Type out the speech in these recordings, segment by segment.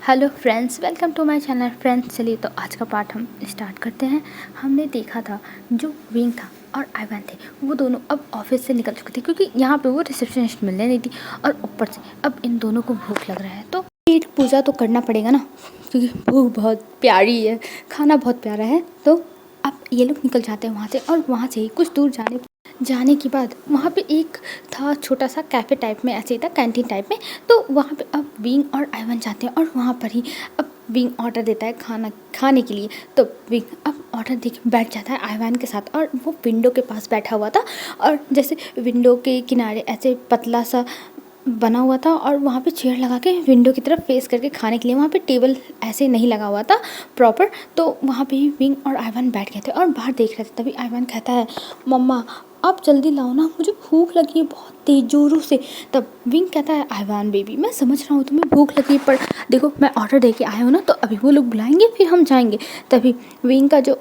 Hello friends, welcome to my channel friends. चलिए तो आज का पार्ट हम स्टार्ट करते हैं। हमने देखा था जो विंग था और आइवान थे वो दोनों अब ऑफिस से निकल चुके थे क्योंकि यहाँ पे वो रिसेप्शनिस्ट मिलने नहीं थी और ऊपर से अब इन दोनों को भूख लग रहा है तो पेट पूजा तो करना पड़ेगा ना, क्योंकि भूख बहुत प्यारी है, खाना बहुत प्यारा है। तो अब ये लोग निकल जाते हैं वहाँ से और वहाँ से ही कुछ दूर जाने के बाद वहाँ पे एक था छोटा सा कैफ़े टाइप में, ऐसे ही था कैंटीन टाइप में। तो वहाँ पे अब विंग और आइवन जाते हैं और वहाँ पर ही अब विंग ऑर्डर देता है खाना खाने के लिए। तो विंग अब ऑर्डर दे के बैठ जाता है आइवन के साथ और वो विंडो के पास बैठा हुआ था और जैसे विंडो के किनारे ऐसे पतला सा बना हुआ था और वहाँ पे चेयर लगा के विंडो की तरफ फेस करके खाने के लिए, वहाँ पे टेबल ऐसे नहीं लगा हुआ था प्रॉपर। तो वहाँ पे ही विंग और आइवन बैठ गए थे और बाहर देख रहे थे। तभी आइवन कहता है, मम्मा आप जल्दी लाओ ना, मुझे भूख लगी है बहुत तेज जोरों से। तब विंग कहता है, आइवन बेबी मैं समझ रहा हूँ तुम्हें भूख लगी है, पर देखो मैं ऑर्डर दे के आया हूँ ना, तो अभी वो लोग बुलाएंगे फिर हम जाएंगे। तभी विंग का जो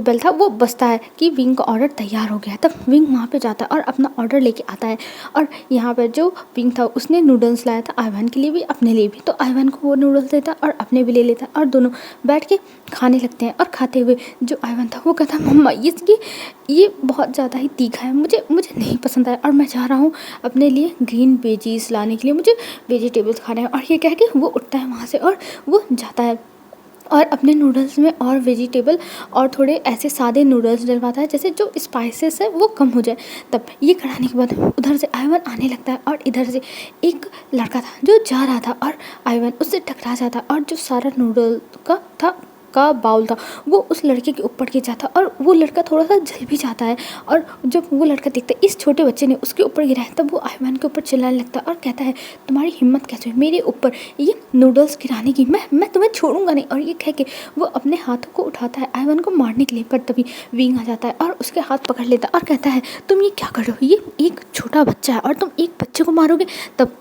बेल था वो बजता है कि विंग का ऑर्डर तैयार हो गया है। तब विंग वहाँ पे जाता है और अपना ऑर्डर लेके आता है और यहाँ पर जो विंग था उसने नूडल्स लाया था आइवन के लिए भी अपने लिए भी। तो आइवन को वो नूडल्स देता और अपने भी ले लेता और दोनों बैठ के खाने लगते हैं। और खाते हुए जो आइवन था वो कहता, मम्मा ये बहुत ज़्यादा ही तीखा है, मुझे नहीं पसंद आया और मैं चाह रहा हूँ अपने लिए ग्रीन वेजीज लाने के लिए, मुझे वेजिटेबल्स खाने हैं। और ये कह के वो उठता है वहाँ से और वो जाता है और अपने नूडल्स में और वेजिटेबल और थोड़े ऐसे सादे नूडल्स डलवाता है जैसे जो स्पाइसेस है वो कम हो जाए। तब ये कराने के बाद उधर से आइवन आने लगता है और इधर से एक लड़का था जो जा रहा था और आइवन उससे टकरा जाता और जो सारा नूडल का बाउल था वो उस लड़के के ऊपर गिर जाता और वो लड़का थोड़ा सा जल भी जाता है। और जब वो लड़का देखता है इस छोटे बच्चे ने उसके ऊपर गिरा है, तब वो आइवन के ऊपर चिल्लाने लगता है और कहता है, तुम्हारी हिम्मत कैसे हुई मेरे ऊपर ये नूडल्स गिराने की, मैं तुम्हें छोड़ूंगा नहीं। और ये कह के वो अपने हाथों को उठाता है आइवन को मारने के लिए, पर तभी विंग आ जाता है और उसके हाथ पकड़ लेता है और कहता है, तुम ये क्या कर रहे हो, ये एक छोटा बच्चा है और तुम एक बच्चे को मारोगे। तब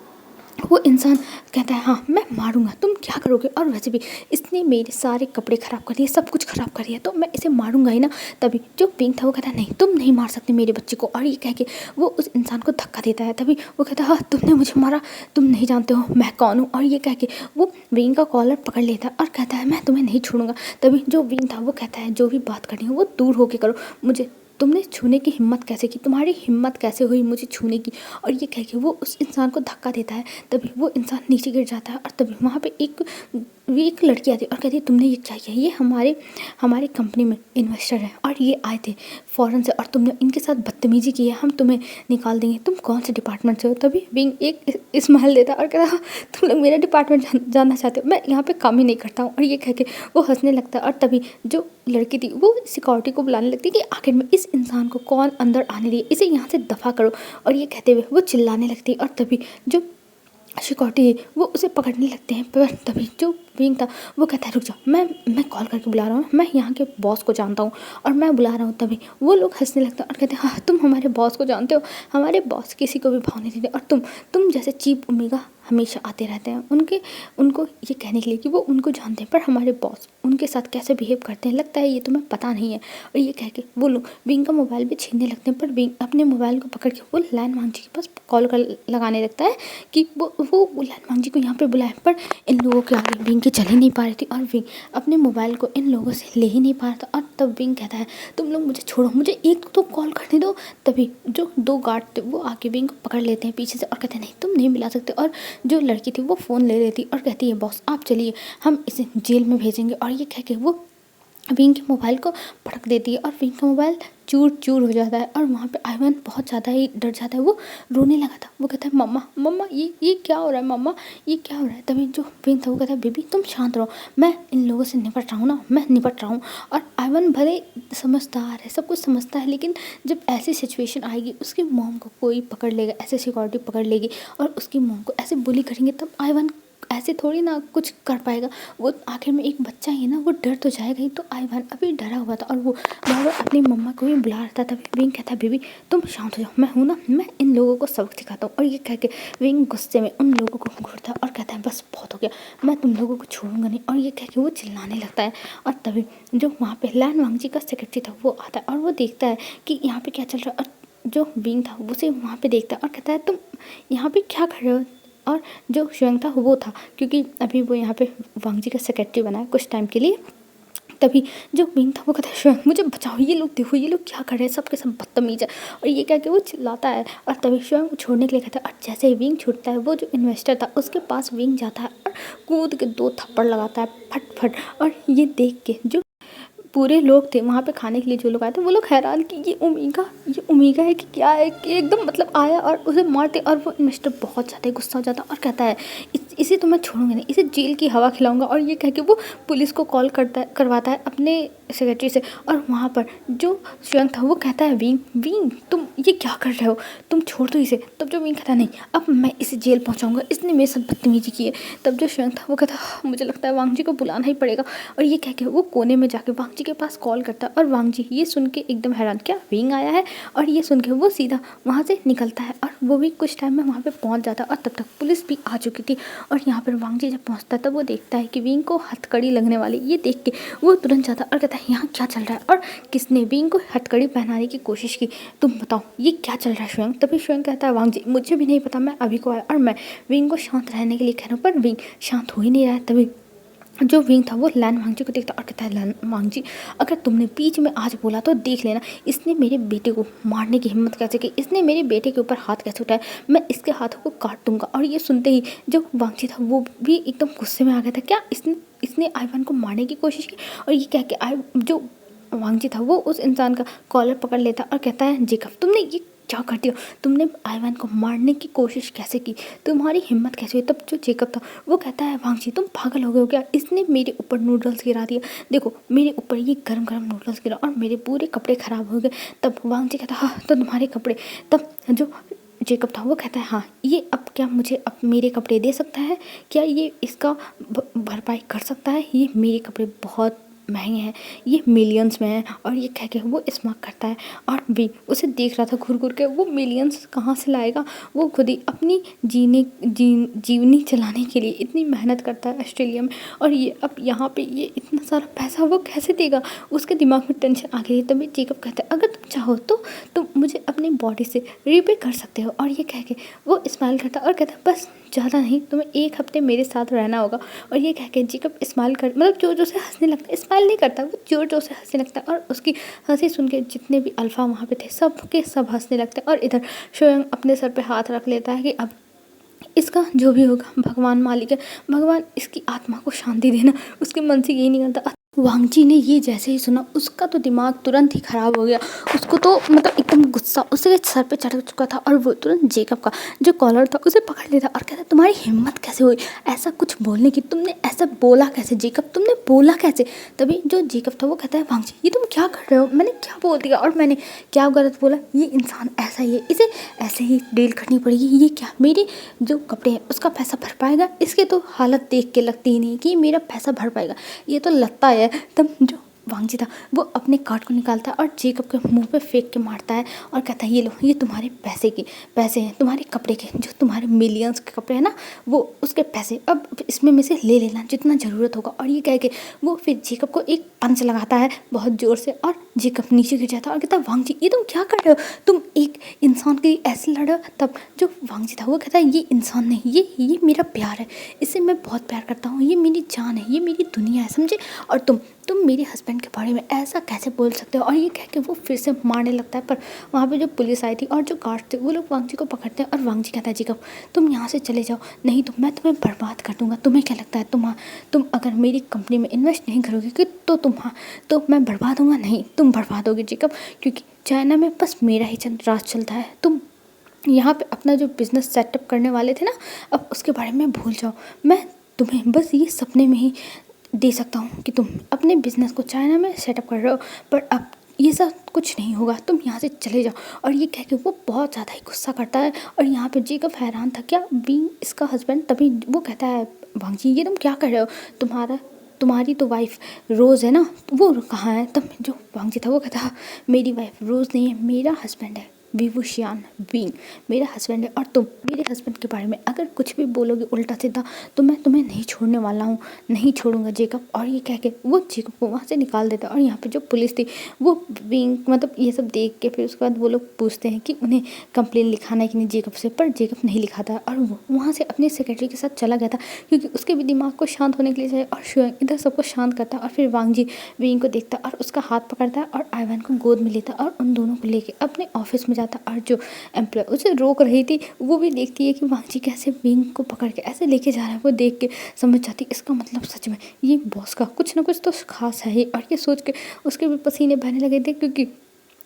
वो इंसान कहता है, हाँ मैं मारूंगा, तुम क्या करोगे, और वैसे भी इसने मेरे सारे कपड़े ख़राब कर दिए, सब कुछ ख़राब कर दिया, तो मैं इसे मारूंगा ही ना। तभी जो विंग था वो कहता है, नहीं तुम नहीं मार सकते मेरे बच्चे को। और ये कह के वो उस इंसान को धक्का देता है। तभी वो कहता है, हाँ तुमने मुझे मारा, तुम नहीं जानते हो मैं कौन हूँ। और ये कह के वो विंग का कॉलर पकड़ लेता है और कहता है, मैं तुम्हें नहीं छोड़ूंगा। तभी जो विंग था वो कहता है, जो भी बात करनी हो वो दूर होके करो, मुझे तुमने छूने की हिम्मत कैसे की, तुम्हारी हिम्मत कैसे हुई मुझे छूने की। और ये कह के वो उस इंसान को धक्का देता है। तभी वो इंसान नीचे गिर जाता है और तभी वहाँ पे एक लड़की आती है और कहती है, तुमने ये क्या किया, ये हमारे कंपनी में इन्वेस्टर है और ये आए थे फ़ॉरेन से और तुमने इनके साथ बदतमीजी की है, हम तुम्हें निकाल देंगे, तुम कौन से डिपार्टमेंट से हो। तभी विंग एक स्माइल देता है और कहता, तुम लोग मेरा डिपार्टमेंट जानना चाहते हो, मैं यहाँ पे काम ही नहीं करता हूँ। और ये कह के वो हंसने लगता है और तभी जो लड़की थी वो सिक्योरिटी को बुलाने लगती है कि आखिर में इस इंसान को कौन अंदर आने दिए, इसे यहाँ से दफ़ा करो। और ये कहते हुए वो चिल्लाने लगती है और तभी जो सिक्योरिटी वो उसे पकड़ने लगते हैं। पर तभी जो विंग था वो कहता है, रुक जाओ, मैं कॉल करके बुला रहा हूँ, मैं यहाँ के बॉस को जानता हूँ और मैं बुला रहा हूँ। तभी वो लोग हंसने लगते हैं और कहते हैं, हाँ तुम हमारे बॉस को जानते हो, हमारे बॉस किसी को भी भाव नहीं देते और तुम जैसे चीप ओमेगा हमेशा आते रहते हैं उनको ये कहने के लिए कि वो उनको जानते हैं, पर हमारे बॉस उनके साथ कैसे बिहेव करते हैं लगता है ये तुम्हें पता नहीं है। और ये कह के वो लोग विंग का मोबाइल भी छीनने लगते हैं, पर विंग अपने मोबाइल को पकड़ के वो लैंडमार्क जी के पास कॉल लगाने लगता है कि वो लैंडमार्क जी को यहाँ पे बुलाए। पर इन लोगों के आगे विंग की चल ही नहीं पा रही थी और विंग अपने मोबाइल को इन लोगों से ले ही नहीं पा रहा था। और तब विंग कहता है, तुम लोग मुझे छोड़ो, मुझे एक तो कॉल करने दो। तभी जो 2 गार्ड थे वो आके विंग को पकड़ लेते हैं पीछे से और कहते हैं, नहीं तुम नहीं मिला सकते। और जो लड़की थी वो फ़ोन ले लेती और कहती है, बॉस आप चलिए, हम इसे जेल में भेजेंगे। और ये कह के वो विंग के मोबाइल को पटक देती है और विंग का मोबाइल चूर चूर हो जाता है। और वहाँ पे आइवन बहुत ज़्यादा ही डर जाता है, वो रोने लगा था। वो कहता है, मम्मा ये क्या हो रहा है, मम्मा ये क्या हो रहा है। तभी जो विंग था वो कहता है, बेबी तुम शांत रहो, मैं इन लोगों से निपट रहा हूँ ना, मैं निपट रहा हूँ। और आइवन भले समझदार है, सब कुछ समझता है, लेकिन जब ऐसी सिचुएशन आएगी उसकी मॉम को कोई पकड़ लेगा, ऐसे सिक्योरिटी पकड़ लेगी और उसकी मॉम को ऐसे बुली करेंगे, तब आइवन ऐसे थोड़ी ना कुछ कर पाएगा। वो आखिर में एक बच्चा ही है ना, वो डर तो जाएगा ही। तो आइवन अभी डरा हुआ था और वो बार अपनी मम्मा को भी बुला रहा था। तभी विंग कहता है, बेबी तुम शांत हो जाओ, मैं हूँ ना, मैं इन लोगों को सबक सिखाता हूँ। और ये कह के विंग गुस्से में उन लोगों को घूरता है और कहता है, बस बहुत हो गया, मैं तुम लोगों को छोड़ूंगा नहीं। और ये कह के वो चिल्लाने लगता है। और तभी जो वहाँ पे लैंडमार्क जी का सेक्रेटरी था वो आता है और वो देखता है कि यहाँ पे क्या चल रहा है। और जो विंग था उसे वहाँ पे देखता है और कहता है, तुम यहाँ पे क्या कर रहे हो, और जो शुयंग था वो था, क्योंकि अभी वो यहाँ पे वांग जी का सेक्रेटरी बना है कुछ टाइम के लिए। तभी जो विंग था वो कहता है शुयंग मुझे बचाओ, ये लोग देखो ये लोग क्या कर रहे हैं, सबके सब बदतमीज है। और ये कह के वो चिल्लाता है और तभी शुयंग को छोड़ने के लिए कहता है। और जैसे ही विंग छूटता है वो जो इन्वेस्टर था उसके पास विंग जाता है और कूद के 2 थप्पड़ लगाता है फट फट। और ये देख के जो पूरे लोग थे वहाँ पे खाने के लिए, जो लोग आए थे वो लोग हैरान कि ये ओमेगा है कि क्या है, कि एकदम मतलब आया और उसे मारते। और वो इन्वेस्टर बहुत ज़्यादा गुस्सा हो जाता और कहता है इसे तो मैं छोड़ूंगा नहीं, इसे जेल की हवा खिलाऊंगा। और ये कह के वो पुलिस को कॉल करवाता है अपने सेक्रेटरी से। और वहाँ पर जो शुयंग था वो कहता है विंग विंग तुम ये क्या कर रहे हो, तुम छोड़ दो इसे। तब जो विंग कहता है नहीं अब मैं इसे जेल पहुँचाऊंगा, इसने मेरे साथ बदतमीजी की है। तब जो शुयंग था वो कहता है मुझे लगता है वांग जी को बुलाना ही पड़ेगा। और ये कह के वो कोने में जाके वांग जी के पास कॉल करता है। और वांग जी ये सुन के एकदम हैरान, क्या विंग आया है। और ये सुन के वो सीधा वहाँ से निकलता है और वो भी कुछ टाइम में वहाँ पे पहुँच जाता है। और तब तक पुलिस भी आ चुकी थी। और यहाँ पर वांग जी जब पहुँचता है तब वो देखता है कि विंग को हथकड़ी लगने वाली। ये देख के वो तुरंत जाता है और कहता है यहाँ क्या चल रहा है और किसने विंग को हथकड़ी पहनाने की कोशिश की, तुम बताओ ये क्या चल रहा है शुयंग। तभी शुयंग कहता है वांग जी मुझे भी नहीं पता, मैं अभी को आया और मैं विंग को शांत रहने के लिए कह रहा हूँ पर विंग शांत हो ही नहीं रहा है। तभी जो विंग था वो लैन वांग जी को देखता और कहता है लैन वांग जी अगर तुमने बीच में आज बोला तो देख लेना इसने मेरे बेटे को मारने की हिम्मत कैसे की, इसने मेरे बेटे के ऊपर हाथ कैसे उठाया, मैं इसके हाथों को काट दूंगा। और ये सुनते ही जो वांग जी था वो भी एकदम गुस्से में आ गया था, क्या इसने आईवान को मारने की कोशिश की। और ये कह के जो वांग जी था वो उस इंसान का कॉलर पकड़ लेता और कहता है जेकब तुमने ये क्या करती हो, तुमने आईवान को मारने की कोशिश कैसे की, तुम्हारी हिम्मत कैसे हुई। तब जो जेकब था वो कहता है वांग जी तुम पागल हो गए हो क्या, इसने मेरे ऊपर नूडल्स गिरा दिया, देखो मेरे ऊपर ये गरम गरम नूडल्स गिरा और मेरे पूरे कपड़े ख़राब हो गए। तब वांग जी कहता हाँ तो तुम्हारे कपड़े। तब जो जेकब था वो कहता है हाँ ये अब क्या मुझे अब मेरे कपड़े दे सकता है, क्या ये इसका भरपाई कर सकता है, ये मेरे कपड़े बहुत महंगे हैं, ये मिलियंस में हैं। और ये कह के वो स्मार्ट करता है और भी उसे देख रहा था घूर घूर के, वो मिलियंस कहाँ से लाएगा, वो खुद ही अपनी जीवनी चलाने के लिए इतनी मेहनत करता है ऑस्ट्रेलिया में। और ये अब यहाँ पे ये इतना सारा पैसा वो कैसे देगा, उसके दिमाग में टेंशन आ गई। तभी जेकब कहता है अगर तुम चाहो तो तुम मुझे अपनी बॉडी से रीपे कर सकते हो। और ये कह के वो स्माइल करता और कहता है बस ज़्यादा नहीं, तुम्हें 1 हफ्ते मेरे साथ रहना होगा। और ये कह के जेकब स्माइल कर मतलब जोर जोर से हंसने लगता है, स्माइल नहीं करता वो जोर जोर से हंसने लगता है। और उसकी हंसी सुन के जितने भी अल्फा वहाँ पे थे सब के सब हंसने लगते हैं। और इधर स्वयं अपने सर पे हाथ रख लेता है कि अब इसका जो भी होगा भगवान मालिक है, भगवान इसकी आत्मा को शांति देना। उसके मन से यही निकलता। वांग जी ने ये जैसे ही सुना उसका तो दिमाग तुरंत ही खराब हो गया, उसको तो मतलब एकदम गुस्सा उसके सर पे चढ़ चुका था। और वो तुरंत जेकब का जो कॉलर था उसे पकड़ लेता और कहता तुम्हारी हिम्मत कैसे हुई ऐसा कुछ बोलने की, तुमने ऐसा बोला कैसे जेकब, तुमने बोला कैसे। तभी जो जेकब था वो कहता है वांग जी ये तुम क्या कर रहे हो, मैंने क्या बोल दिया और मैंने क्या गलत बोला, ये इंसान ऐसा ही है, इसे ऐसे ही डील करनी पड़ेगी। ये क्या मेरे जो कपड़े हैं उसका पैसा भर पाएगा, इसके तो हालत देख के लगती ही नहीं कि ये मेरा पैसा भर पाएगा, ये तो लगता है। तब जो वांग जी था वो अपने कार्ड को निकालता है और जेकब के मुंह पे फेंक के मारता है और कहता है ये लो ये तुम्हारे पैसे हैं, तुम्हारे कपड़े के, जो तुम्हारे मिलियंस के कपड़े हैं ना वो उसके पैसे, अब इसमें में से ले लेना जितना ज़रूरत होगा। और ये कह के वो फिर जेकब को एक पंच लगाता है बहुत ज़ोर से और जेकब नीचे गिर जाता है और कहता है वांग जी ये तुम क्या कर रहे हो, तुम एक इंसान के लिए ऐसे लड़ रहे हो। तब जो वांग जी था वो कहता है ये इंसान नहीं, ये मेरा प्यार है, इससे मैं बहुत प्यार करता हूँ, ये मेरी जान है, ये मेरी दुनिया है समझे। और तुम मेरे हस्बैंड के बारे में ऐसा कैसे बोल सकते हो। और ये कह के वो फिर से मारने लगता है। पर वहाँ पे जो पुलिस आई थी और जो गार्ड थे वो लोग वांग जी को पकड़ते हैं और वांग जी कहता है जेकब तुम यहाँ से चले जाओ, नहीं तो मैं तुम्हें बर्बाद कर दूँगा। तुम्हें क्या लगता है तुम अगर मेरी कंपनी में इन्वेस्ट नहीं करोगे कि तो मैं बर्बाद होगा, नहीं तुम बर्बाद होगे जेकब, क्योंकि चाइना में बस मेरा ही राज चलता है, तुम यहाँ पे अपना जो बिज़नेस सेटअप करने वाले थे ना अब उसके बारे में भूल जाओ, मैं तुम्हें बस ये सपने में ही दे सकता हूँ कि तुम अपने बिज़नेस को चाइना में सेटअप कर रहे हो, पर अब ये सब कुछ नहीं होगा, तुम यहाँ से चले जाओ। और ये कह के वो बहुत ज़्यादा ही गुस्सा करता है। और यहाँ पे जेकब हैरान था क्या बीइंग इसका हस्बैंड। तभी वो कहता है वांग जी ये तुम क्या कर रहे हो, तुम्हारी तो वाइफ रोज़ है ना, वो कहाँ है। तब जो वांग जी था वो कहता मेरी वाइफ रोज़ नहीं है, मेरा हस्बैंड है, विभूषियान विंग मेरा हस्बैंड है और तुम मेरे हस्बैंड के बारे में अगर कुछ भी बोलोगे उल्टा सीधा तो मैं तुम्हें नहीं छोड़ने वाला हूँ, नहीं छोड़ूंगा जेकब। और ये कह के वो जेकब को वहाँ से निकाल देता। और यहाँ पे जो पुलिस थी वो विंग मतलब ये सब देख के फिर उसके बाद वो लोग पूछते हैं कि उन्हें कंप्लेन लिखाना है कि नहीं जेकब से, पर जेकब नहीं लिखाता और वो वहाँ से अपने सेक्रेटरी के साथ चला गया था क्योंकि उसके भी दिमाग को शांत होने के लिए चाहिए। और स्वयं इधर सबको शांत करता और फिर वांगजी विंग को देखता और उसका हाथ पकड़ता है और आइवान को गोद में लेता और उन दोनों को लेके अपने ऑफिस में जाता। और जो एम्प्लॉय उसे रोक रही थी वो भी देखती है कि वांगजी कैसे विंग को पकड़ के ऐसे लेके जा रहा है। वो देख के समझ जाती इसका मतलब सच में ये बॉस का कुछ ना कुछ तो खास है ही। और ये सोच के उसके भी पसीने बहने लगे थे क्योंकि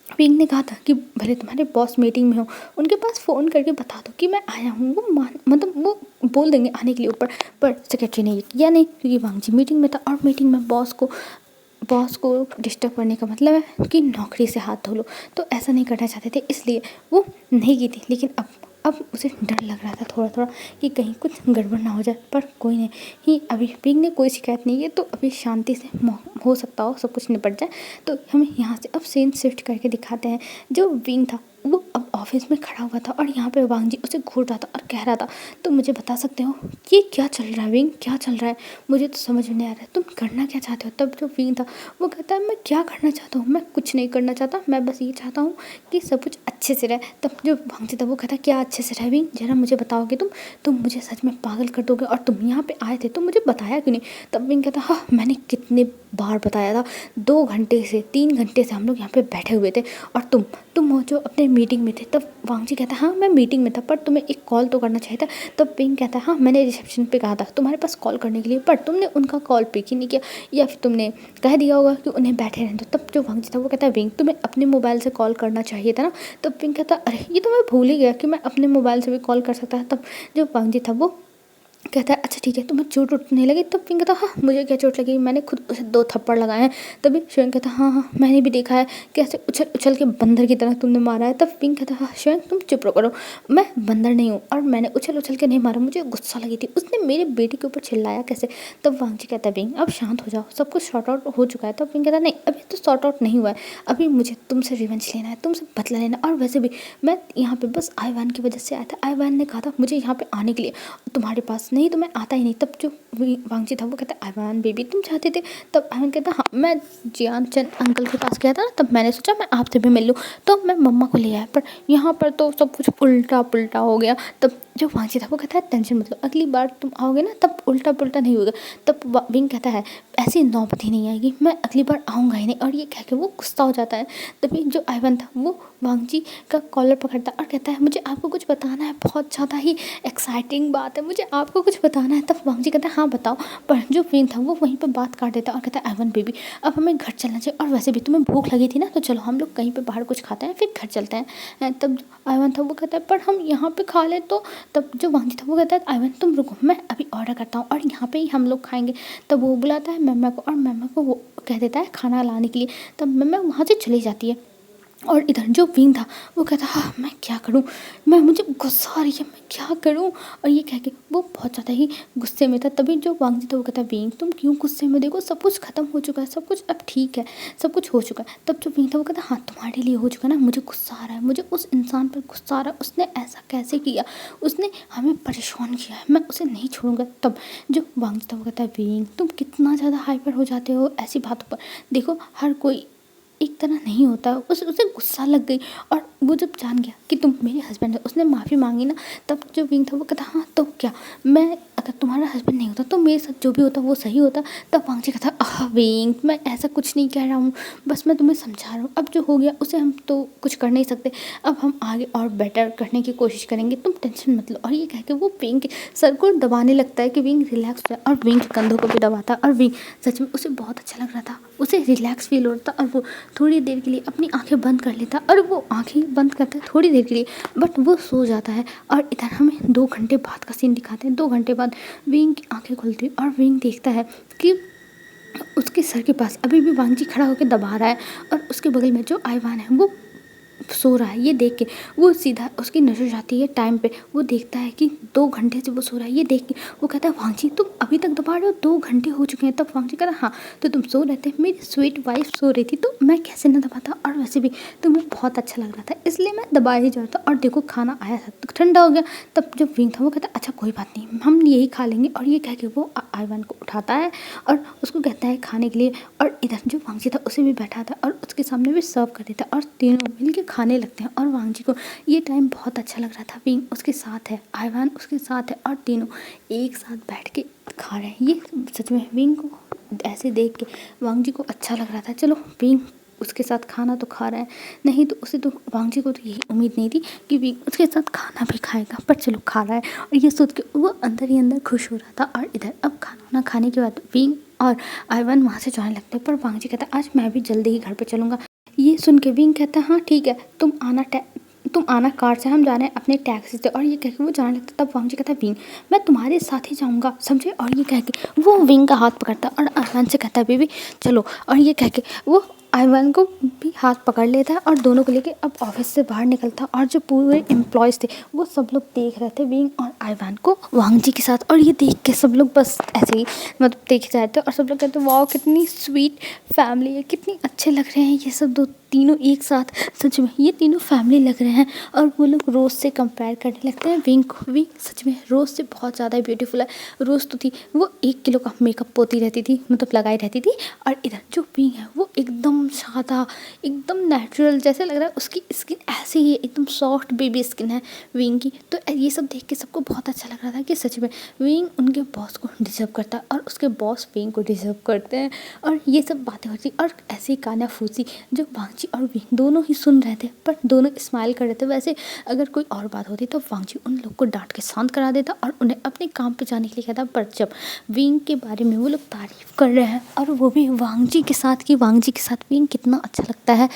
विंग ने कहा था कि भले तुम्हारे बॉस मीटिंग में हो उनके पास फ़ोन करके बता दो कि मैं आया हूँ। वो मतलब वो बोल देंगे आने के लिए ऊपर, पर सेक्रेटरी ने ये किया नहीं क्योंकि वांगजी मीटिंग में था। और मीटिंग में बॉस को डिस्टर्ब करने का मतलब है कि नौकरी से हाथ धो लो, तो ऐसा नहीं करना चाहते थे इसलिए वो नहीं की थी। लेकिन अब उसे डर लग रहा था थोड़ा थोड़ा कि कहीं कुछ गड़बड़ ना हो जाए। पर कोई नहीं ही, अभी विंग ने कोई शिकायत नहीं की तो अभी शांति से हो सकता हो सब कुछ निपट जाए। तो हमें यहाँ से अब सीन शिफ्ट करके दिखाते हैं। जो विंग था वो अब ऑफिस में खड़ा हुआ था और यहाँ पे वांगजी उसे घूर रहा था और कह रहा था तो मुझे बता सकते हो ये क्या चल रहा है विंग, क्या चल रहा है, मुझे तो समझ में नहीं आ रहा है, तुम करना क्या चाहते हो। तब जो विंग था वो कहता है मैं क्या करना चाहता हूँ, मैं कुछ नहीं करना चाहता, मैं बस ये चाहता हूँ कि सब कुछ अच्छे से रहे। तब जो वांगजी था वो कहता क्या अच्छे से रहे विंग, जरा मुझे बताओगे तुम मुझे सच में पागल कर दोगे और तुम यहाँ पे आए थे तो मुझे बताया क्यों नहीं। तब विंग कहता हाँ मैंने कितने बार बताया था, 2 घंटे से 3 घंटे से हम लोग यहाँ पे बैठे हुए थे और तुम हो जो अपने मीटिंग में थे। तब वांगजी कहता है हाँ मैं मीटिंग में था पर तुम्हें एक कॉल तो करना चाहिए था। तब विंग कहता है हाँ मैंने रिसेप्शन पे कहा था तुम्हारे पास कॉल करने के लिए पर तुमने उनका कॉल पिक ही नहीं किया या फिर तुमने कह दिया होगा कि उन्हें बैठे रहने दो। तब जो वांगजी था वो कहता है विंग तुम्हें अपने मोबाइल से कॉल करना चाहिए था ना। तब विंग कहता अरे ये तो मैं भूल ही गया कि मैं अपने मोबाइल से भी कॉल कर सकता है। तब जो वांगजी था वो कहता है अच्छा ठीक है तुम्हें चोट उठने लगी। तब विंग कहता हाँ मुझे क्या चोट लगी, मैंने खुद उसे 2 थप्पड़ लगाए हैं। तभी स्वयं कहता हाँ मैंने भी देखा है कैसे उछल उछल के बंदर की तरह तुमने मारा है। तब विंग कहता हाँ स्वयं तुम चुप करो, मैं बंदर नहीं हूँ और मैंने उछल उछल के नहीं मारा, मुझे गुस्सा लगी थी, उसने मेरे बेटे के ऊपर चिल्लाया कैसे। तब वांगजी कहता है विंग अब शांत हो जाओ, सब कुछ सॉर्ट आउट हो चुका है। तब विंग कहता नहीं अभी तो सॉर्ट आउट नहीं हुआ है, अभी मुझे तुमसे रिवेंज लेना है, तुमसे बदला लेना। और वैसे भी मैं यहाँ पे बस आइवान की वजह से आया था, आइवान ने कहा था मुझे यहाँ पे आने के लिए, तुम्हारे पास नहीं तो मैं आता ही नहीं। तब जो वांगजी था वो कहता है आइवान बेबी तुम चाहते थे। तब आइवान कहता हाँ मैं जियान चंद अंकल के पास गया था ना, तब मैंने सोचा मैं आपसे भी मिल लूँ तो मैं मम्मा को ले आया, पर यहाँ पर तो सब कुछ उल्टा पुल्टा हो गया। तब जो वांगजी था वो कहता है टेंशन मतलब अगली बार तुम आओगे ना तब उल्टा पुल्टा नहीं होगा। तब विंग कहता है ऐसी नौबत ही नहीं आएगी, मैं अगली बार आऊँगा ही नहीं। और ये कह के वो गुस्सा हो जाता है। तभी जो आइवान था वो वांगजी का कॉलर पकड़ता और कहता है मुझे आपको कुछ बताना है, बहुत ज़्यादा ही एक्साइटिंग बात है, मुझे आपको कुछ बताना है। तब वांगजी कहता है हाँ बताओ। पर जो विंग था वो वहीं पर बात काट देता और कहता है आइवान बेबी अब हमें घर चलना चाहिए और वैसे भी तुम्हें भूख लगी थी ना तो चलो हम लोग कहीं पे बाहर कुछ खाते हैं फिर घर चलते हैं। तब आइवान था वो कहता है पर हम यहाँ पे खा ले तो। तब जो वांगजी था वो कहता है आइवान तुम रुको मैं अभी ऑर्डर करता हूँ और यहाँ पे ही हम लोग खाएंगे। तब वो बुलाता है मम्मा को और मम्मा को वो कह देता है खाना लाने के लिए। तब मम्मा वहाँ से चली जाती है और इधर जो विंग था वो कहता हाँ मैं क्या करूँ, मुझे गुस्सा आ रही है मैं क्या करूँ। और ये कह के वो बहुत ज़्यादा ही गुस्से में था। तभी जो वांगजी था वो कहता विंग तुम क्यों गुस्से में, देखो सब कुछ खत्म हो चुका है, सब कुछ अब ठीक है, सब कुछ हो चुका है। तब जो विंग था वो कहता हाँ तुम्हारे लिए हो चुका है ना, मुझे गुस्सा आ रहा है, मुझे उस इंसान पर गुस्सा आ रहा है, उसने ऐसा कैसे किया, उसने हमें परेशान किया है, मैं उसे नहीं छोड़ूंगा। तब जो वांगजी था वो कहता है विंग तुम कितना ज़्यादा हाइपर हो जाते हो ऐसी बातों पर, देखो हर कोई एक तरह नहीं होता। उसे गुस्सा लग गई और वो जब जान गया कि तुम मेरे हस्बैंड हो उसने माफ़ी मांगी ना। तब जो विंग था वो कहता हाँ तो क्या, मैं अगर तुम्हारा हस्बैंड नहीं होता तो मेरे साथ जो भी होता वो सही होता। तब वांगजी कहता आह विंग मैं ऐसा कुछ नहीं कह रहा हूँ, बस मैं तुम्हें समझा रहा हूँ, अब जो हो गया उसे हम तो कुछ कर नहीं सकते, अब हम आगे और बेटर करने की कोशिश करेंगे, तुम टेंशन मत लो। और ये कह के वो विंग के सर को दबाने लगता है कि विंग रिलैक्स हो जाए और विंग के कंधों को भी दबाता और विंग सच में उसे बहुत अच्छा लग रहा था, उसे रिलैक्स फील हो रहा था। और वो थोड़ी देर के लिए अपनी आंखें बंद कर लेता और वो आंखें बंद करता है थोड़ी देर के लिए बट वो सो जाता है। और इधर हमें 2 घंटे बाद का सीन दिखाते हैं। 2 घंटे बाद विंग की आंखें खुलती है और विंग देखता है कि उसके सर के पास अभी भी वांगजी खड़ा होकर दबा रहा है और उसके बगल में जो आइवान है वो सो रहा है ये देख के वो सीधा उसकी नज़र जाती है टाइम पे। वो देखता है कि 2 घंटे से वो सो रहा है। ये देख के वो कहता है वांग जी तुम अभी तक दबा रहे हो, 2 घंटे हो चुके हैं। तब वांग जी कहता है हाँ तो तुम सो रहे थे, मेरी स्वीट वाइफ सो रही थी तो मैं कैसे ना दबाता, और वैसे भी तुम्हें बहुत अच्छा लग रहा था इसलिए मैं दबा ही जा रहा था, और देखो खाना आया था तो ठंडा हो गया। तब जो विंग था वो कहता है अच्छा कोई बात नहीं हम यही खा लेंगे, और ये कह के वो आइवान को उठाता है और उसको कहता है खाने के लिए। और इधर जो वांग जी था उसे भी बैठा था और उसके सामने भी सर्व कर देता है और तीनों मिलके खाने लगते हैं। और वांग जी को ये टाइम बहुत अच्छा लग रहा था, विंग उसके साथ है, आइवान उसके साथ है और तीनों एक साथ बैठ के खा रहे हैं। ये सच में विंग को ऐसे देख के वांग जी को अच्छा लग रहा था, चलो विंग उसके साथ खाना तो खा रहा है, नहीं तो उसे तो वांग जी को तो यही उम्मीद नहीं थी कि विंग उसके साथ खाना भी खाएगा, पर चलो खा रहा है। और ये सोच के वो अंदर ही अंदर खुश हो रहा था। और इधर अब खाना ना खाने के बाद विंग और आइवान वहाँ से जाने लगते हैं, पर वांग जी कहता है आज मैं भी जल्दी ही घर पे चलूँगा। ये सुन के विंग कहता है हाँ ठीक है तुम आना कार से, हम जा रहे हैं अपने टैक्सी से। और ये कह के वो जाने लगता। तब वांग जी कहता है विंग मैं तुम्हारे साथ ही जाऊँगा समझे। और ये कह के वो विंग का हाथ पकड़ता और आइवान से कहता है बेबी चलो। और ये कह के वो आइवान को भी हाथ पकड़ लेता है और दोनों को लेके अब ऑफिस से बाहर निकलता। और जो पूरे एम्प्लॉयज़ थे वो सब लोग देख रहे थे विंग और आइवान को वांग जी के साथ। और ये देख के सब लोग बस ऐसे ही मतलब देख रहे थे और सब लोग कहते वाह कितनी स्वीट फैमिली है, कितनी अच्छे लग रहे हैं ये सब दो तीनों एक साथ, सच में ये तीनों फैमिली लग रहे हैं। और वो लोग रोज़ से कंपेयर करने लगते हैं विंग को। विंग सच में रोज़ से बहुत ज़्यादा ब्यूटीफुल है। रोज़ तो थी वो 1 किलो का मेकअप पोती रहती थी, मतलब लगाई रहती थी, और इधर जो विंग है वो एकदम सादा एकदम नेचुरल जैसे लग रहा है। उसकी स्किन ऐसे ही है, एकदम सॉफ्ट बेबी स्किन है विंग की। तो ये सब देख के सबको बहुत अच्छा लग रहा था कि सच में विंग उनके बॉस को डिजर्व करता है और उसके बॉस विंग को डिजर्व करते हैं। और ये सब बातें होती और ऐसी कानाफूसी जो वांग जी और विंग दोनों ही सुन रहे थे, पर दोनों स्माइल कर रहे थे। वैसे अगर कोई और बात होती तो वांग जी उन लोग को डांट के शांत करा देता और उन्हें अपने काम पे जाने के लिए कहता। पर जब विंग के बारे में वो लोग तारीफ कर रहे हैं और वो भी वांग जी के साथ, कि वांग जी के साथ विंग कितना अच्छा लगता है,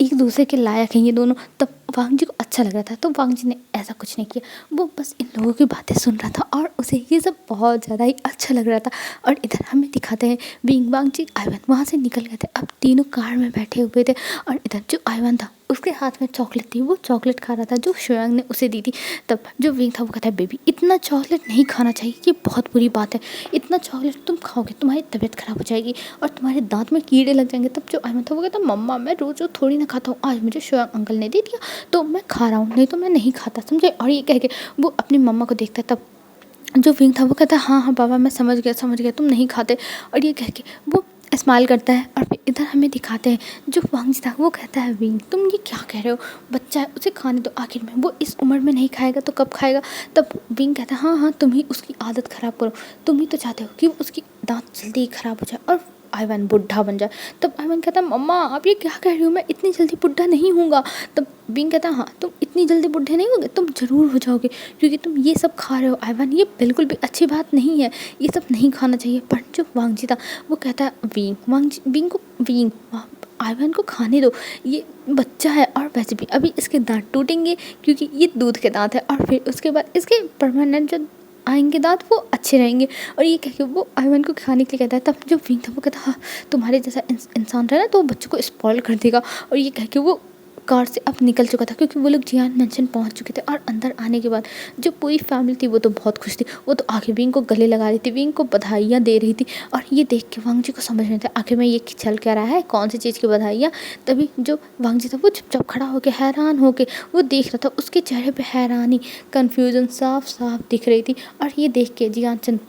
एक दूसरे के लायक हैं ये दोनों, तब वांग जी को अच्छा लग रहा था। तो वांग जी ने ऐसा कुछ नहीं किया, वो बस इन लोगों की बातें सुन रहा था और उसे ये सब बहुत ज़्यादा ही अच्छा लग रहा था। और इधर हमें दिखाते हैं विंग वांग जी आइवान वहाँ से निकल गए थे। अब तीनों कार में बैठे हुए थे और इधर जो आइवान था उसके हाथ में चॉकलेट थी, वो चॉकलेट खा रहा था जो शुयांग ने उसे दी थी। तब जो विंग था वो कहता है बेबी इतना चॉकलेट नहीं खाना चाहिए, ये बहुत बुरी बात है, इतना चॉकलेट तुम खाओगे तुम्हारी तबीयत खराब हो जाएगी और तुम्हारे दांत में कीड़े लग जाएंगे। तब जो आइवान था वो कहता मम्मा मैं रोज़ थोड़ी ना खाता हूँ, आज मुझे शुयांग अंकल ने दे दिया तो मैं खा रहा हूँ, नहीं तो मैं नहीं खाता समझे। और ये कह के वो अपनी मम्मा को देखता है। तब जो विंग था वो कहता है हाँ हाँ बाबा मैं समझ गया तुम नहीं खाते। और ये कह के वो स्माइल करता है। और फिर इधर हमें दिखाते हैं जो वांग जी था वो कहता है विंग तुम ये क्या कह रहे हो, बच्चा है उसे खाने दो, आखिर में वो इस उम्र में नहीं खाएगा तो कब खाएगा। तब विंग कहता है हाँ हाँ तुम ही उसकी आदत ख़राब करो, तुम ही तो चाहते हो कि उसकी दांत जल्दी ही ख़राब हो जाए और आइवान बुढ़ा बन जाए। तब आइवान कहता है मम्मा आप ये क्या कह रही हो, मैं इतनी जल्दी बुढ़ा नहीं हूँगा। तब विंग कहता है हाँ तुम इतनी जल्दी बुढ़े नहीं होगे, तुम ज़रूर हो जाओगे क्योंकि तुम ये सब खा रहे हो आइवान, ये बिल्कुल भी अच्छी बात नहीं है, ये सब नहीं खाना चाहिए। पर जो वांग जी था वो कहता है विंग आइवान को खाने दो, ये बच्चा है और वैसे भी अभी इसके दांत टूटेंगे क्योंकि ये दूध के दांत है और फिर उसके बाद इसके परमानेंट जो आएंगे दांत वो अच्छे रहेंगे। और ये कह के वो आइवान को खाने के लिए कहता है। तब जो विंग था वो कहता है हाँ तुम्हारे जैसा इंसान रहे ना तो वो बच्चों को स्पॉइल कर देगा। और ये कह के वो कार से अब निकल चुका था क्योंकि वो लोग जियान मेंशन पहुंच चुके थे। और अंदर आने के बाद जो पूरी फैमिली थी वो तो बहुत खुश थी, वो तो आगे विंग को गले लगा रही थी, विंग को बधाइयाँ दे रही थी। और ये देख के वांग जी को समझ नहीं था आखिर में ये चल क्या रहा है, कौन सी चीज़ की बधाइयाँ। तभी जो वांग जी था वो चुपचाप खड़ा होकर हैरान होकर वो देख रहा था, उसके चेहरे पर हैरानी कन्फ्यूज़न साफ साफ दिख रही थी। और ये देख के जियान चंद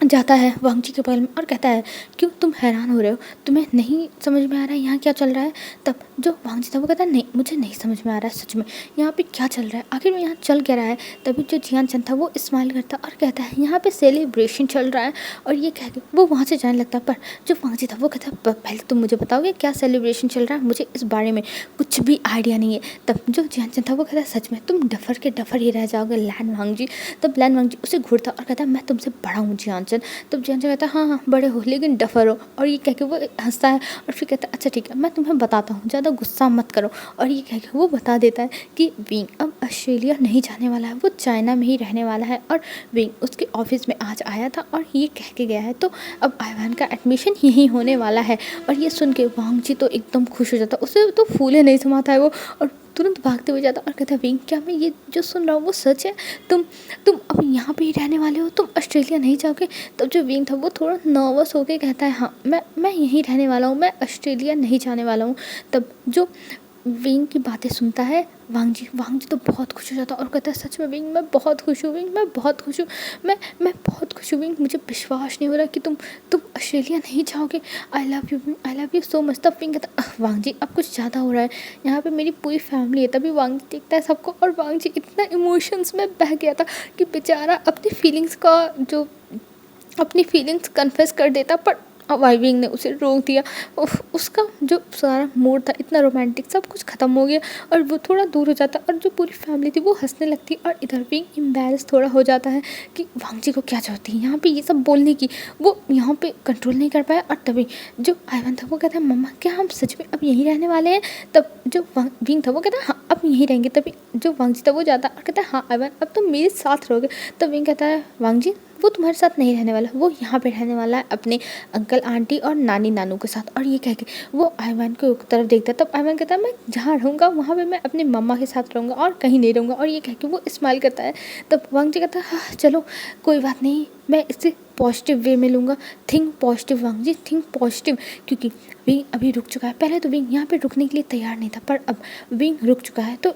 जाता है वांग जी के बगल में और कहता है क्यों तुम हैरान हो रहे हो, तुम्हें नहीं समझ में आ रहा है यहाँ क्या चल रहा है। तब जो वांग जी था वो कहता है नहीं मुझे नहीं समझ में आ रहा है सच में यहाँ पे क्या चल रहा है, आखिर में यहाँ चल क्या रहा है। तभी जो जियान चंद था वो स्माइल करता और कहता है यहाँ पे सेलिब्रेशन चल रहा है। और ये कह के वो वहाँ से जाने लगता। पर जो वांग जी था वो कहता है पहले तुम मुझे बताओगे क्या सेलिब्रेशन चल रहा है, मुझे इस बारे में कुछ भी आइडिया नहीं है। तब जो जियान चंद था वो कहता है सच में तुम डफर के डफर ही रह जाओगे लैन वांग जी। तब लैन वांग जी उसे घूरता और कहता है मैं तुमसे बड़ा हूँ जियान। तब जियान कहता है हाँ हाँ बड़े हो लेकिन डफर हो। और ये कह के वो हंसता है और फिर कहता है अच्छा ठीक है मैं तुम्हें बताता हूँ, ज़्यादा गुस्सा मत करो। और ये कह के वो बता देता है कि विंग अब ऑस्ट्रेलिया नहीं जाने वाला है, वो चाइना में ही रहने वाला है। और विंग उसके ऑफिस में आज आया था और ये कह के गया है तो अब आइवान का एडमिशन यहीं होने वाला है। और ये सुन के वांग जी तो एकदम खुश हो जाता, उसे तो फूले नहीं समाता है वो। और तुरंत भागते हुए जाता और कहता है विंग, क्या मैं ये जो सुन रहा हूँ वो सच है? तुम अब यहाँ पे ही रहने वाले हो, तुम ऑस्ट्रेलिया नहीं जाओगे? तब जो विंग था वो थोड़ा नर्वस होके कहता है हाँ, मैं यहीं रहने वाला हूँ, मैं ऑस्ट्रेलिया नहीं जाने वाला हूँ। तब जो विंग की बातें सुनता है वांग जी तो बहुत खुश हो जाता और कहता है सच में विंग, मैं बहुत खुश हूँ विंग, मैं बहुत खुश हूँ, मैं बहुत खुश हूँ विंग, मुझे विश्वास नहीं हो रहा कि तुम ऑस्ट्रेलिया नहीं जाओगे। I love you wing, I love you so much. तब विंग कहता वांग जी अब कुछ ज़्यादा हो रहा है, यहाँ पे मेरी पूरी फैमिली है। तभी वांग जी देखता है सबको और वांग जी इतना इमोशंस में बह गया था कि बेचारा अपनी फीलिंग्स कन्फेस कर देता, पर वाइविंग ने उसे रोक दिया। उसका जो सारा मूड था इतना रोमांटिक सब कुछ ख़त्म हो गया और वो थोड़ा दूर हो जाता और जो पूरी फैमिली थी वो हंसने लगती और इधर विंग एम्बैरेस थोड़ा हो जाता है कि वांग जी को क्या चाहती है यहाँ पे ये सब बोलने की। वो यहाँ पे कंट्रोल नहीं कर पाया और तभी जो आइवन था वो कहता है मम्मा क्या हम सच में अब यहीं रहने वाले हैं? तब जो विंग था वो कहता है हाँ अब यहीं रहेंगे। तभी जो वांग जी था वो जाता और कहता है हाँ आइवन अब तुम मेरे साथ रहोगे। तब विंग कहता है वांग जी वो तुम्हारे साथ नहीं रहने वाला, वो यहाँ पे रहने वाला है अपने अंकल आंटी और नानी नानू के साथ। और ये कह के वो आइवान की तरफ देखता है। तब आइवान कहता है मैं जहाँ रहूँगा वहाँ पे मैं अपने मम्मा के साथ रहूँगा और कहीं नहीं रहूँगा। और ये कह के वो स्माइल करता है। तब वांग जी कहता है हाँ चलो कोई बात नहीं, मैं इससे पॉजिटिव वे में लूँगा। थिंक पॉजिटिव वांग जी, थिंक पॉजिटिव। क्योंकि विंग अभी रुक चुका है, पहले तो विंग यहाँ पे रुकने के लिए तैयार नहीं था पर अब विंग रुक चुका है तो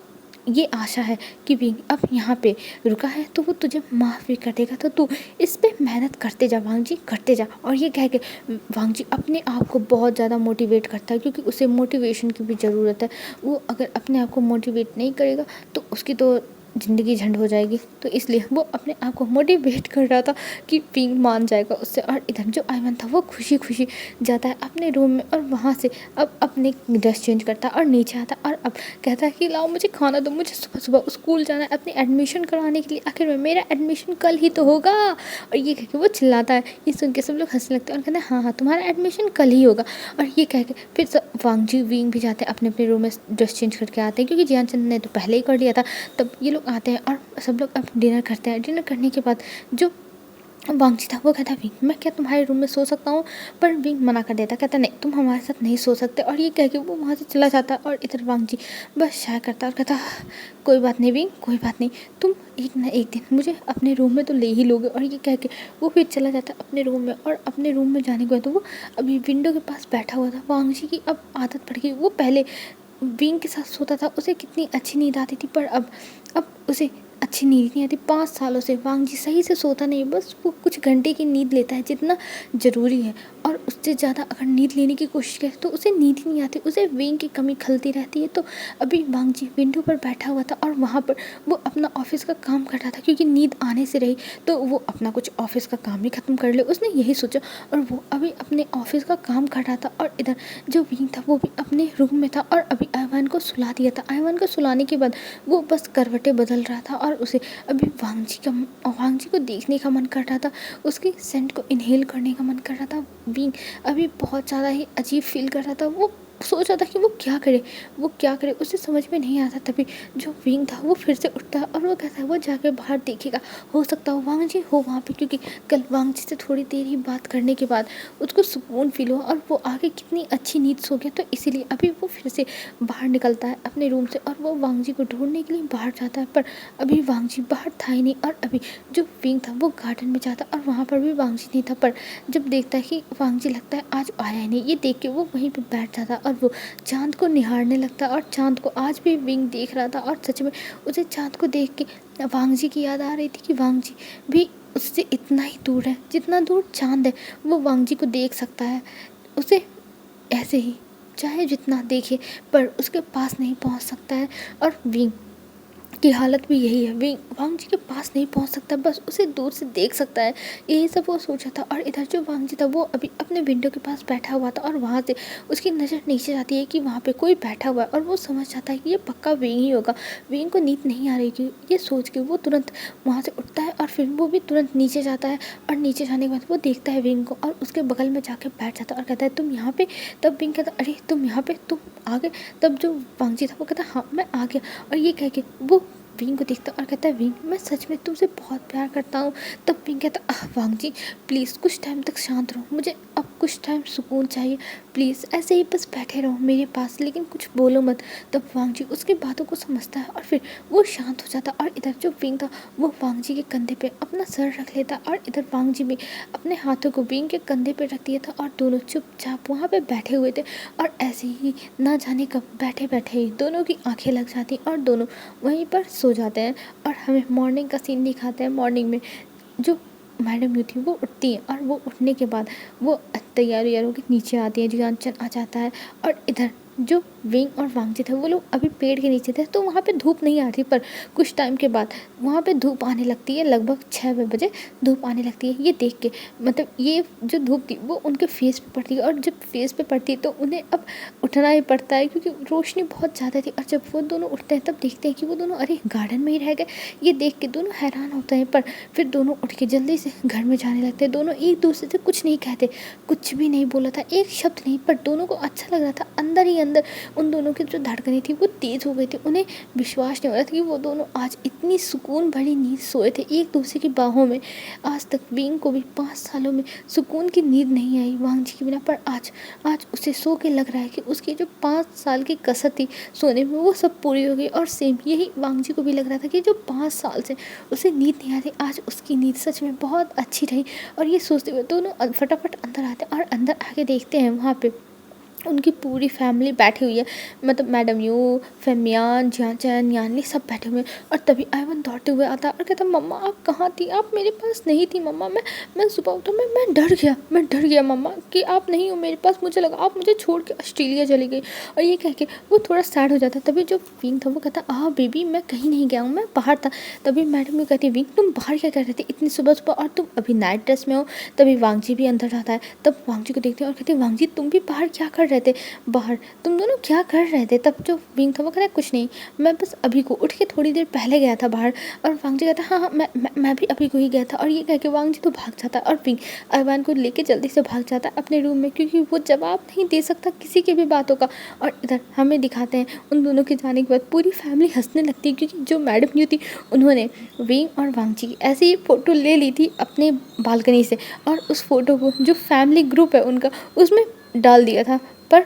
ये आशा है कि विंग अब यहाँ पे रुका है तो वो तुझे माफ़ भी कर देगा। तो तू इस पे मेहनत करते जा वांग जी, करते जा। और ये कह के वांग जी अपने आप को बहुत ज़्यादा मोटिवेट करता है क्योंकि उसे मोटिवेशन की भी ज़रूरत है। वो अगर अपने आप को मोटिवेट नहीं करेगा तो उसकी तो ज़िंदगी झंड हो जाएगी। तो इसलिए वो अपने आप को मोटिवेट कर रहा था कि विंग मान जाएगा उससे। और इधर जो आइवन था वो खुशी खुशी जाता है अपने रूम में और वहाँ से अब अपने ड्रेस चेंज करता है और नीचे आता है और अब कहता है कि लाओ मुझे खाना दो, मुझे सुबह सुबह स्कूल जाना है अपनी एडमिशन करवाने के लिए, आखिर में मेरा एडमिशन कल ही तो होगा। और ये कह के वो चिल्लाता है। ये सुन के सब लोग हंसने लगते हैं और कहते हैं हाँ हाँ तुम्हारा एडमिशन कल ही होगा। और ये कह के फिर वांग जी विंग भी जाते हैं अपने अपने रूम में ड्रेस चेंज करके आते हैं क्योंकि जियान चंद ने तो पहले ही कर लिया था। तब ये लोग आते हैं और सब लोग अब डिनर करते हैं। डिनर करने के बाद जो वांग जी था वो कहता है विंग मैं क्या तुम्हारे रूम में सो सकता हूँ? पर विंग मना कर देता, कहता नहीं तुम हमारे साथ नहीं सो सकते। और ये कह के वो वहाँ से चला जाता और इधर वांग जी बस शाय करता और कहता कोई बात नहीं विंग, कोई बात नहीं, तुम एक ना एक दिन मुझे अपने रूम में तो ले ही लोगे। और ये कह के वो फिर चला जाता अपने रूम में। और अपने रूम में जाने के बाद तो वो अभी विंडो के पास बैठा हुआ था। वांग जी की अब आदत पड़ गई, वो पहले विंग के साथ सोता था, उसे कितनी अच्छी नींद आती थी पर अब उसे अच्छी नींद नहीं आती। 5 सालों से वांग जी सही से सोता नहीं, बस वो कुछ घंटे की नींद लेता है जितना ज़रूरी है और उससे ज़्यादा अगर नींद लेने की कोशिश करे तो उसे नींद ही नहीं आती, उसे विंग की कमी खलती रहती है। तो अभी वांग जी विंडो पर बैठा हुआ था और वहाँ पर वो अपना ऑफिस का काम कर रहा था क्योंकि नींद आने से रही तो वो अपना कुछ ऑफिस का काम भी ख़त्म कर ले, उसने यही सोचा। और वो अभी अपने ऑफिस का काम कर रहा था और इधर जो विंग था वो भी अपने रूम में था और अभी आइवान को सुला दिया था। आइवान को सुलाने के बाद वो बस करवटें बदल रहा था और उसे अभी वांग जी को देखने का मन कर रहा था, उसकी सेंट को इनहेल करने का मन कर रहा था। विंग अभी बहुत ज़्यादा ही अजीब फील कर रहा था, वो सोच रहा था कि वो क्या करे उसे समझ में नहीं आता। तभी जो विंग था वो फिर से उठता है और वो कहता है वो जाके बाहर देखेगा, हो सकता हो वांग जी हो वहाँ पे, क्योंकि कल वांग जी से थोड़ी देर ही बात करने के बाद उसको सुकून फील हुआ और वो आगे कितनी अच्छी नींद सो गया। तो इसीलिए अभी वो फिर से बाहर निकलता है अपने रूम से और वो वांग जी को ढूंढने के लिए बाहर जाता है। पर अभी वांग जी बाहर था ही नहीं और अभी जो विंग था वो गार्डन में जाता और वहाँ पर भी वांग जी नहीं था। पर जब देखता है कि वांग जी लगता है आज आया ही नहीं, ये देख के वो वहीं पर बैठ जाता और वो चाँद को निहारने लगता और चाँद को आज भी विंग देख रहा था और सच में उसे चाँद को देख के वांग जी की याद आ रही थी कि वांग जी भी उससे इतना ही दूर है जितना दूर चाँद है, वो वांग जी को देख सकता है, उसे ऐसे ही चाहे जितना देखे पर उसके पास नहीं पहुंच सकता है। और विंग की हालत भी यही है, विंग वांग जी के पास नहीं पहुंच सकता, बस उसे दूर से देख सकता है, यही सब वो सोचा था। और इधर जो वांग जी था वो अभी अपने विंडो के पास बैठा हुआ था और वहाँ से उसकी नज़र नीचे जाती है कि वहाँ पे कोई बैठा हुआ है और वो समझ जाता है कि ये पक्का विंग ही होगा। विंग को नींद नहीं आ रही थी, ये सोच के वो तुरंत वहाँ से उठता है और फिर वो भी तुरंत नीचे जाता है और नीचे जाने के बाद वो देखता है विंग को और उसके बगल में जाके बैठ जाता है और कहता है तुम यहाँ पे? तब विंग कहता अरे तुम यहाँ पे, तुम आ गए? तब जो वांग जी था वो कहता हाँ मैं आ गया। और ये कह के वो विंग को देखता और कहता है विंग मैं सच में तुमसे बहुत प्यार करता हूँ। तब विंग कहता वांग जी प्लीज़ कुछ टाइम तक शांत रहो, मुझे अब कुछ टाइम सुकून चाहिए, प्लीज़ ऐसे ही बस बैठे रहो मेरे पास, लेकिन कुछ बोलो मत। तब वांग जी उसकी बातों को समझता है और फिर वो शांत हो जाता। और इधर जो विंग था वो वांग जी के कंधे पे अपना सर रख लेता और इधर वांग जी भी अपने हाथों को विंग के कंधे पे रख दिया था और दोनों चुपचाप वहाँ पे बैठे हुए थे। और ऐसे ही ना जाने कब बैठे बैठे ही दोनों की आंखें लग जाती और दोनों वहीं पर सो जाते हैं। और हमें मॉर्निंग का सीन दिखाते हैं। मॉर्निंग में जो मैडम यू थी वो उठती है और वो उठने के बाद वो तैयार वैयार होकर नीचे आती है, जियानचन आ जाता है। और इधर जो विंग और वांग जी थे वो लोग अभी पेड़ के नीचे थे, तो वहाँ पे धूप नहीं आ रही, पर कुछ टाइम के बाद वहाँ पे धूप आने लगती है। लगभग 6 बजे धूप आने लगती है। ये देख के मतलब ये जो धूप थी वो उनके फेस पे पड़ती है और जब फेस पे पड़ती है तो उन्हें अब उठना ही पड़ता है क्योंकि रोशनी बहुत ज़्यादा थी। और जब वो दोनों उठते हैं तब देखते हैं कि वो दोनों अरे गार्डन में ही रह गए। ये देख के दोनों हैरान होते हैं, पर फिर दोनों उठ के जल्दी से घर में जाने लगते हैं। दोनों एक दूसरे से कुछ नहीं कहते, कुछ भी नहीं बोला था, एक शब्द नहीं, पर दोनों को अच्छा लग रहा था। अंदर ही अंदर उन दोनों की जो धड़कनें थी वो तेज़ हो गई थी। उन्हें विश्वास नहीं हो रहा था कि वो दोनों आज इतनी सुकून भरी नींद सोए थे एक दूसरे की बाहों में। आज तक विंग को भी 5 सालों में सुकून की नींद नहीं आई वांग जी के बिना, पर आज आज उसे सो के लग रहा है कि उसकी जो 5 साल की कसर थी सोने में वो सब पूरी हो गई। और सेम यही वांग जी को भी लग रहा था कि जो 5 साल से उसे नींद नहीं आ रही, आज उसकी नींद सच में बहुत अच्छी रही। और ये सोचते हुए दोनों फटाफट अंदर आते हैं और अंदर आके देखते हैं वहाँ पे उनकी पूरी फैमिली बैठी हुई है। मतलब मैडम यू, फेमियान, जियाचन, यानली सब बैठे हुए हैं। और तभी आइवन दौड़ते हुए आता है और कहता मम्मा आप कहाँ थी, आप मेरे पास नहीं थी मम्मा। मैं सुबह उठा, मैं डर गया मम्मा कि आप नहीं हो मेरे पास, मुझे लगा आप मुझे छोड़ के ऑस्ट्रेलिया चली गई। और ये कह के वो थोड़ा सैड हो जाता। तभी जो विंग था वो कहता बेबी मैं कहीं नहीं गया हूँ, मैं बाहर था। तभी मैडम यू कहती विंग तुम बाहर क्या कर रहे थे इतनी सुबह सुबह और तुम अभी नाइट ड्रेस में हो। तभी वांग जी भी अंदर जाता है। तब वांग जी को देखते हैं और कहते वांग जी तुम भी बाहर क्या कर रहे थे, बाहर तुम दोनों क्या कर रहे थे। तब जो विंग था वो कहता कुछ नहीं, मैं बस अभी को उठ के थोड़ी देर पहले गया था बाहर। और वांग जी कहता हाँ मैं भी अभी को ही गया था। और ये कह के वांग जी तो भाग जाता है और विंग आइवान को लेके जल्दी से भाग जाता है अपने रूम में, क्योंकि वो जवाब नहीं दे सकता किसी की भी बातों का। और इधर हमें दिखाते हैं उन दोनों के जाने के बाद पूरी फैमिली हंसने लगती है, क्योंकि जो मैडम यू थी उन्होंने विंग और वांग जी की ऐसी ही फ़ोटो ले ली थी अपने बालकनी से और उस फोटो को जो फैमिली ग्रुप है उनका उसमें डाल दिया था। पर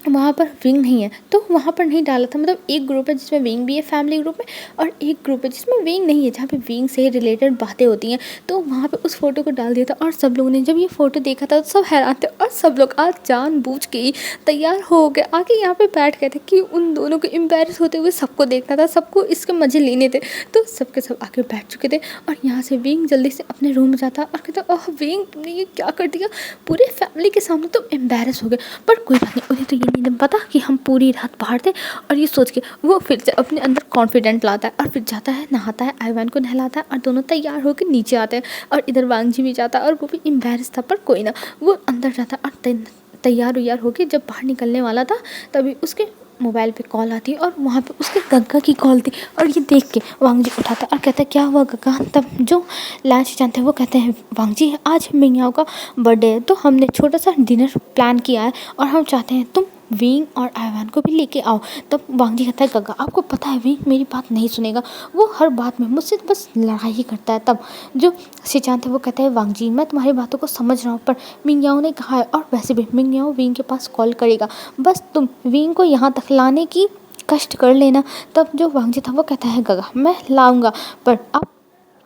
वहाँ पर विंग नहीं है तो वहाँ पर नहीं डाला था। मतलब एक ग्रुप है जिसमें विंग भी है फैमिली ग्रुप में, और एक ग्रुप है जिसमें विंग नहीं है, जहाँ पे विंग से रिलेटेड बातें होती हैं। तो वहाँ पे उस फोटो को डाल दिया था और सब लोगों ने जब ये फ़ोटो देखा था तो सब हैरान थे और सब लोग आज जानबूझ के ही तैयार हो गए आके यहाँ पे बैठ गए थे कि उन दोनों को एम्बेरस होते हुए सबको देखना था, सबको इसके मज़े लेने थे। तो सबके सब आके बैठ चुके थे और यहाँ से विंग जल्दी से अपने रूम में जाता और कहता ओह विंग तुमने ये क्या कर दिया, पूरे फैमिली के सामने तुम एम्बेरस हो गए। पर कोई बात नहीं, उन्हें तो ये नहीं पता कि हम पूरी रात बाहर थे। और ये सोच के वो फिर से अपने अंदर कॉन्फिडेंट लाता है और फिर जाता है नहाता है, आइवान को नहलाता है और दोनों तैयार होकर नीचे आते हैं। और इधर वांग जी भी जाता है और वो भी एम्बेरस था, पर कोई ना, वो अंदर जाता है और तैयार उयार होकर जब बाहर निकलने वाला था तभी उसके मोबाइल पे कॉल आती है और वहाँ पे उसके गग्गा की कॉल थी। और ये देख के वांग जी उठाता है और कहता है क्या हुआ गग्गा। तब जो लंच जानते हैं वो कहते हैं वांग जी आज मिंगयाओ का बर्थडे है, तो हमने छोटा सा डिनर प्लान किया है और हम चाहते हैं तुम विंग और आइवान को भी लेके आओ। तब वांग जी कहता है गग्गा आपको पता है विंग मेरी बात नहीं सुनेगा, वो हर बात में मुझसे बस लड़ाई ही करता है। तब जो शिचांत है वो कहता है वांग जी मैं तुम्हारी बातों को समझ रहा हूँ, पर मिंगयाओ ने कहा है और वैसे भी मिंगयाओ विंग के पास कॉल करेगा, बस तुम विंग को यहाँ तक लाने की कष्ट कर लेना। तब जो वांग जी था वो कहता है गग्गा मैं लाऊंगा, पर आप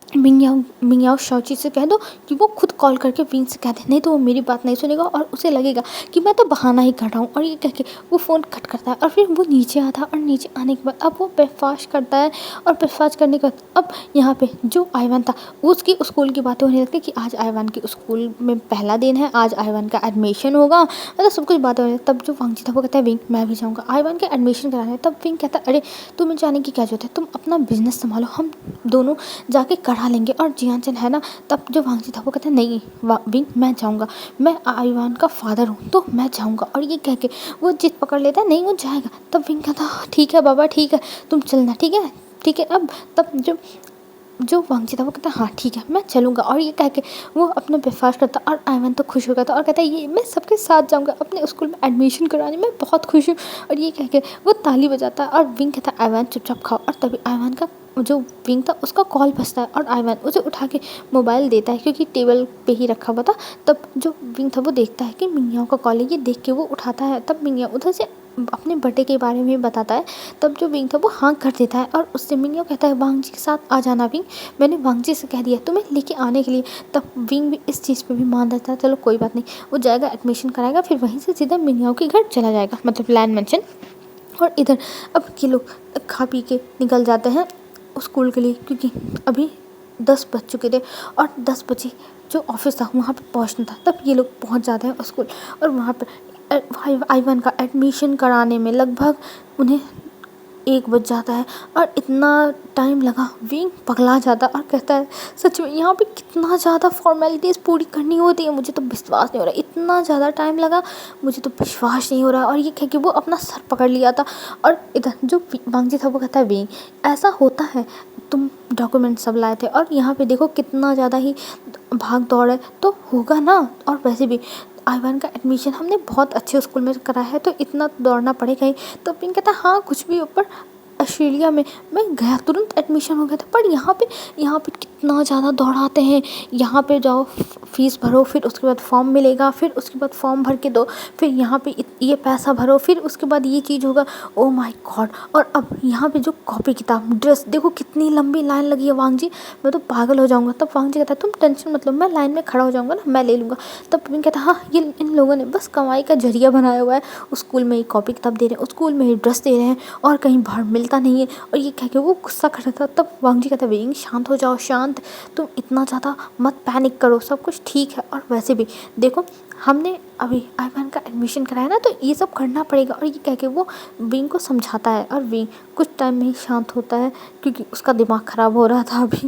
मिंगयाओ शाओची से कह दो कि वो खुद कॉल करके विंग से कह दे, नहीं तो वो मेरी बात नहीं सुनेगा और उसे लगेगा कि मैं तो बहाना ही कर रहा हूँ। और ये कह के वो फ़ोन कट करता है और फिर वो नीचे आता है और नीचे आने के बाद अब वो ब्रेकफास्ट करता है। और ब्रेकफास्ट करने के बाद अब यहाँ पे जो आइवान था उसकी स्कूल की बातें होने लगती कि आज आइवान के स्कूल में पहला दिन है, आज आइवान का एडमिशन होगा, मतलब सब कुछ बातें होने। तब जो वांग जी था वो कहता है विंग मैं भी जाऊँगा आइवान के एडमिशन कराने। तब विंग कहता है अरे तुम्हें जाने की क्या जरूरत है, तुम अपना बिजनेस संभालो, हम दोनों जाके करा लेंगे और जियानचन है ना। तब जो वांग जी था वो कहता है नहीं विंग मैं जाऊँगा, मैं आइवान का फादर हूँ तो मैं जाऊँगा। और ये कह के वो जिद पकड़ लेता है नहीं वो जाएगा। तब विंग कहता ठीक है बाबा ठीक है तुम चलना, ठीक है अब। तब जो वांग जी था वो कहता हाँ ठीक है मैं चलूँगा। और ये कह के वो अपना ब्रेकफास्ट करता और आइवान तो खुश हो गया था और कहता है ये मैं सबके साथ जाऊँगा अपने स्कूल में एडमिशन कराने, मैं बहुत खुश हूँ। और ये कह के वो ताली बजाता है और विंग कहता है आइवान चुपचाप खाओ। और तभी आइवान का जो विंग था उसका कॉल बजता है और आइवन उसे उठा के मोबाइल देता है क्योंकि टेबल पे ही रखा हुआ था। तब जो विंग था वो देखता है कि मिंगयाओ का कॉल है, ये देख के वो उठाता है। तब मिंगयाओ उधर से अपने बर्थडे के बारे में बताता है। तब जो विंग था वो हाँ कर देता है और उससे मिंगयाओ कहता है वांग जी के साथ आ जाना विंग, मैंने वांग जी से कह दिया तुम्हें लेके आने के लिए। तब विंग भी इस चीज़ पे भी मान जाता है, चलो कोई बात नहीं। वो जाएगा एडमिशन कराएगा, फिर वहीं से सीधा मिंगयाओ के घर चला जाएगा, मतलब लैंड मेंशन। और इधर अब ये लोग खा पी के निकल जाते हैं स्कूल के लिए क्योंकि अभी 10 बज चुके थे और 10 बजे जो ऑफिस था वहाँ पे पहुँचना था। तब ये लोग पहुँच जाते हैं स्कूल और वहाँ पे आइवन का एडमिशन कराने में लगभग उन्हें 1 बज जाता है। और इतना टाइम लगा, विंग पगला जाता और कहता है सच में यहाँ पे कितना ज़्यादा फॉर्मेलिटीज़ पूरी करनी होती है, मुझे तो विश्वास नहीं हो रहा, इतना ज़्यादा टाइम लगा, मुझे तो विश्वास नहीं हो रहा। और ये कह के वो अपना सर पकड़ लिया था। और इधर जो वांग जी था वो कहता है विंग ऐसा होता है, तुम डॉक्यूमेंट सब लाए थे और यहाँ पे देखो कितना ज़्यादा ही भाग दौड़ है, तो होगा ना। और वैसे भी आइवन का एडमिशन हमने बहुत अच्छे स्कूल में करा है, तो इतना तो दौड़ना पड़ेगा ही। तो विंग कहता है हाँ कुछ भी ऊपर ऑस्ट्रेलिया में मैं गया तुरंत एडमिशन हो गया था, पर यहाँ पे कितना ज़्यादा दौड़ाते हैं। यहाँ पे जाओ फीस भरो, फिर उसके बाद फॉर्म मिलेगा, फिर उसके बाद फॉर्म भर के दो, फिर यहाँ पे ये पैसा भरो, फिर उसके बाद ये चीज़ होगा। Oh my God. और अब यहाँ पे जो कॉपी किताब ड्रेस देखो कितनी लंबी लाइन लगी है वांग जी, मैं तो पागल हो जाऊँगा। तब वांग जी कहता है तुम टेंशन मत लो, मैं लाइन में खड़ा हो जाऊँगा ना, मैं ले लूँगा। तब विंग कहता है हाँ ये इन लोगों ने बस कमाई का जरिया बनाया हुआ है, उस स्कूल में ही कॉपी किताब दे रहे हैं, उस स्कूल में ही ड्रेस दे रहे हैं और कहीं बाहर मिलता नहीं है। और ये कह के वो गुस्सा कर रहा था। तब वांग जी कहता है विंग शांत हो जाओ, शांत, तुम इतना ज़्यादा मत पैनिक करो, सब कुछ ठीक है। और वैसे भी देखो हमने अभी आइवन का एडमिशन कराया ना, तो ये सब करना पड़ेगा। और ये कह के वो विंग को समझाता है और विंग कुछ टाइम में ही शांत होता है क्योंकि उसका दिमाग ख़राब हो रहा था अभी।